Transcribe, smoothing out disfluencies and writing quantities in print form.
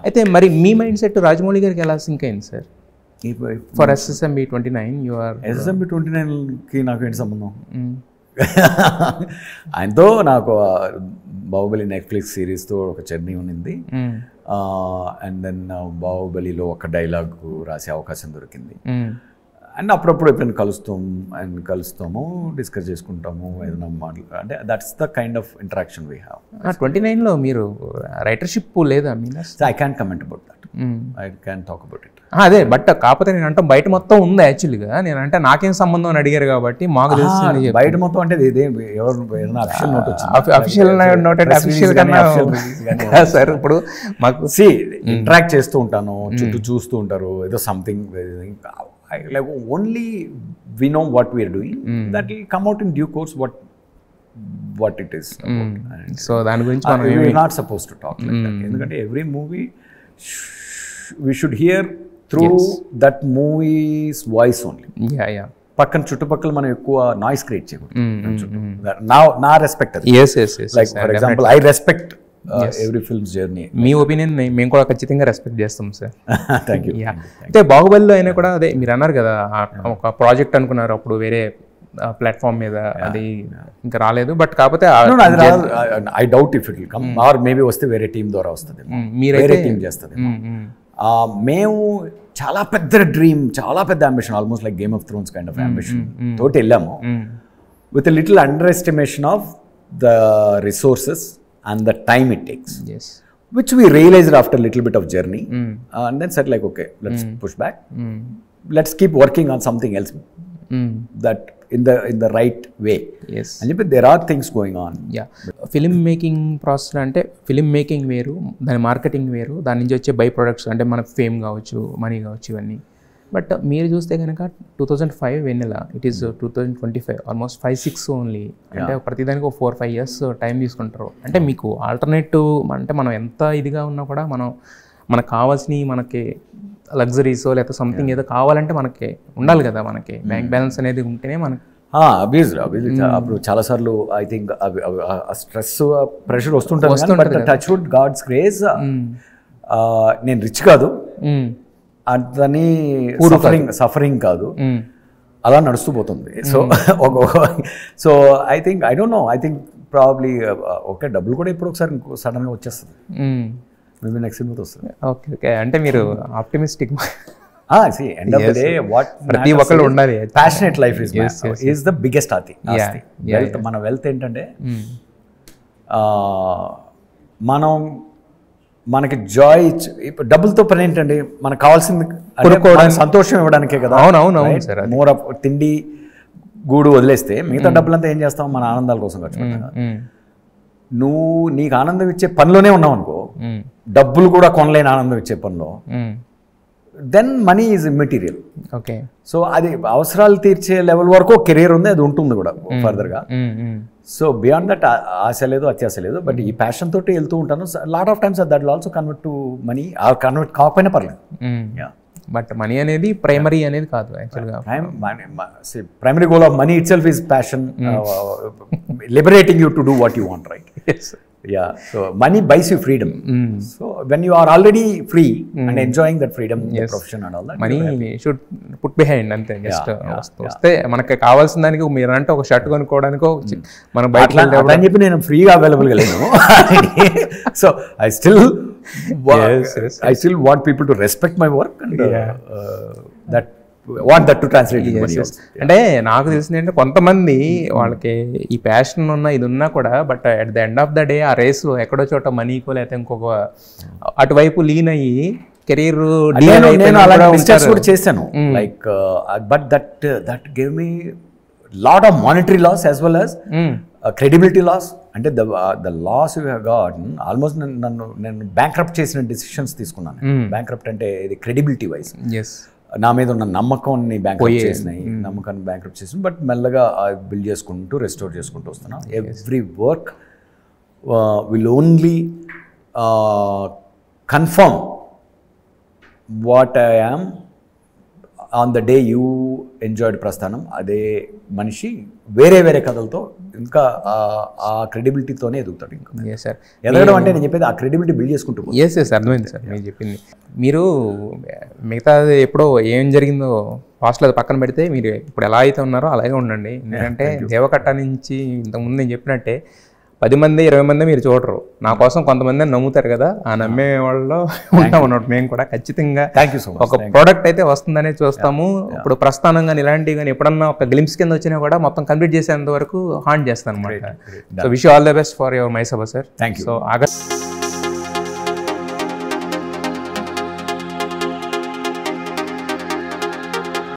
అయితే మరి మీ mind set Rajamouli గారికి ఎలా సింక్ అయింది sir? For SSMB 29 you are SSMB 29కి నాకు ఏంటి సంబంధం? ఆయనతో నాకు బాహుబలి నెట్ఫ్లిక్స్ సిరీస్తో ఒక జర్నీ ఉన్నింది. అండ్ దెన్ బాహుబలిలో ఒక డైలాగ్ రాసే అవకాశం దొరికింది. అండ్ అప్పుడప్పుడు ఎప్పుడైనా కలుస్తాము, డిస్కస్ చేసుకుంటాము, ఏదైనా మాటలు. అంటే that's the kind of interaction we have. 29లో మీరు రైటర్షిప్ లేదా? I can comment about that. I can talk about it. అదే, బట్ కాకపోతే నేను అంటే బయట మొత్తం ఉంది యాక్చువల్గా. నేను అంటే నాకేం సంబంధం అని అడిగారు కాబట్టి మాకు తెలిసింది. బయట మొత్తం అంటే ఎవరు అఫీషియల్ నోట్ అఫీషియల్ నోట్ అంటే అఫీషియల్ కన్నా సార్ ఇప్పుడు మాకు ఇంటరాక్ట్ చేస్తూ ఉంటాను, చుట్టూ చూస్తూ ఉంటారు, ఏదో something like only we know what we are doing. That will come out in due course what it is about. So దాని గురించి we are not supposed to talk like that. ఎందుకంటే every movie we should hear through that movie's voice only. పక్కన చుట్టుపక్కల మనం ఎక్కువ noise create చేయకూడదు. నా respect అది. Like for example I respect every films journey. Me opinion మేము కూడా ఖచ్చితంగా రెస్పెక్ట్ చేస్తాం సార్. Thank you. అయితే బాహుబలిలో అయినా కూడా అదే మీరు అన్నారు కదా, ఒక ప్రాజెక్ట్ అనుకున్నారు అప్పుడు వేరే ప్లాట్ఫామ్ మీద, అది ఇంకా రాలేదు. బట్ కాకపోతే I doubt if it will come, or maybe వస్తే వేరే టీం ద్వారా వస్తుంది, వేరే టీం చేస్తుంది. మేము చాలా పెద్ద డ్రీమ్, చాలా పెద్ద ambition, almost like game of Thrones kind of ambition తోటి వెళ్ళాము, with little under estimation of the resources and the time it takes, which we realized after a little bit of journey, and then said like, okay, let's push back, let's keep working on something else that in the right way. And there are things going on. Film making process అంటే film making వేరు, దాని marketing వేరు, దాని నుంచి వచ్చే by products అంటే మన fame కావచ్చు, మనీ కావచ్చు, ఇవన్నీ. బట్ మీరు చూస్తే కనుక 2005 వెన్నెల, ఇట్ ఈస్ 2025, ఆల్మోస్ట్ 5-6 ఓన్లీ. అంటే ప్రతిదానికి ఒక 4-5 years టైం తీసుకుంటారు. అంటే మీకు ఆల్టర్నేటివ్ అంటే మనం ఎంత ఇదిగా ఉన్నా కూడా మనకు కావాల్సినవి, మనకి లగ్జరీస్ లేకపోతే సంథింగ్ ఏదో కావాలంటే మనకి ఉండాలి కదా, మనకి బ్యాంక్ బ్యాలెన్స్ అనేది ఉంటేనే మనకి. అప్పుడు చాలాసార్లు ఐ థింక్ స్ట్రెస్, ప్రెషర్ వస్తుంటుంది. But touch wood, God's grace, నేను రిచ్ కాదు, అతని సఫరింగ్ కాదు, అలా నడుస్తూ పోతుంది. So I think, I don't know, I think probably okay, డబ్బులు కూడా ఇప్పుడు ఒకసారి సడన్గా వచ్చేస్తుంది, మేబీ నెక్స్ట్ సినిమాతో వస్తుంది. ఓకే, అంటే మీరు optimistic. End of the day what ప్రతి ఒక్కరు ఉండాలి, passionate life is the biggest ఆస్తి. మన వెల్త్ ఏంటంటే మనకి జాయ్, డబ్బులతో పని ఏంటండి, మనకు కావాల్సింది సంతోషం ఇవ్వడానికే కదా. అవునవును. మోర్ ఆఫ్ తిండి గూడు వదిలేస్తే మిగతా డబ్బులంతా ఏం చేస్తాం, మన ఆనందాల కోసం ఖర్చు పెడతాం. నువ్వు నీకు ఆనందం ఇచ్చే పనిలోనే ఉన్నావు అనుకో, డబ్బులు కూడా కొనలేని ఆనందం ఇచ్చే పనిలో, then money is immaterial. Okay, so అది అవసరాలు తీర్చే లెవెల్ వరకు కెరీర్ ఉంది, అది ఉంటుంది కూడా ఫర్దర్గా. సో బియాండ్ దట్ ఆశ లేదు, అత్యాశ లేదు. బట్ ఈ ప్యాషన్ తోటి వెళ్తూ ఉంటాను. Lot of times that will also convert to money, or convert కాకపోయినా పర్లేదు. బట్ మనీ అనేది ప్రైమరీ అనేది కాదు యాక్చువల్గా. Primary goal of money itself is passion, liberating you to do what you want, right? So money buys you freedom. So when you are already free and enjoying that freedom, the profession and all that, money should put behind అంతే. Just వస్తే మనకి కావాల్సిన దానికి మీరు అంటే ఒక shirt కొనుక్కోవడానికో మనం బయట అని చెప్పి నేను ఫ్రీగా అవైలబుల్గా లేను. So I still want people to respect my work and want that to translate into money. అంటే నాకు తెలిసింది అంటే కొంతమంది వాళ్ళకి ఈ ప్యాషన్ ఉన్నా ఇది ఉన్నా కూడా, but at the end of the day ఆ రేస్లో ఎక్కడో చోట మనీకో లేకపోతే ఇంకొక అటువైపు లీన్ అయ్యి కెరీర్ మిస్టేక్స్ కూడా చేశాను. Like but that gave me lot of monetary loss as well as credibility loss. అంటే the loss you have got almost నేను బ్యాంక్రప్ట్ చేసిన డిసిషన్స్ తీసుకున్నాను. బ్యాంక్రప్ట్ అంటే ఇది క్రెడిబిలిటీ వైజ్ నా మీద ఉన్న నమ్మకాన్ని బ్యాంక్రప్ట్ చేసినాయి, నమ్మకాన్ని బ్యాంక్రప్ట్ చేసినాయి. బట్ మెల్లగా బిల్డ్ చేసుకుంటూ రెస్టోర్ చేసుకుంటూ వస్తున్నాం. Every work will only confirm what I am on the day you enjoyed ప్రస్థానం, అదే మనిషి వేరే వేరే కథలతో ఇంకా ఆ క్రెడిబిలిటీతోనే ఎదుగుతాడు. ఇంకా ఎస్ సార్, ఎదగడం అంటే నేను చెప్పేది ఆ క్రెడిబిలిటీ బిల్డ్ చేసుకుంటూ పోతాడు. ఎస్ ఎస్ అర్థమైంది సార్ మీరు చెప్పింది. మీరు మిగతా ఎప్పుడో ఏం జరిగిందో పాస్ట్లో అది పక్కన పెడితే మీరు ఇప్పుడు ఎలా అయితే ఉన్నారో అలాగే ఉండండి. ఎందుకంటే దేవకట్ట నుంచి ఇంతకుముందు నేను చెప్పినట్టే 10 మంది 20 మంది మీరు చూడరు, నా కోసం కొంతమంది నమ్ముతారు కదా, ఆ నమ్మే వాళ్ళలో ఉంటాం అన్నట్టు. మేము కూడా ఖచ్చితంగా ఒక ప్రోడక్ట్ అయితే వస్తుందనే చూస్తాము. ఇప్పుడు ప్రస్థానం కానీ ఇలాంటివి కానీ ఎప్పుడన్నా ఒక గ్లింప్స్ కింద వచ్చినా కూడా మొత్తం కంప్లీట్ చేసేంత వరకు హాంట్ చేస్తాను అనమాట. So wish all the best for your మైసభ sir. Thank you. So August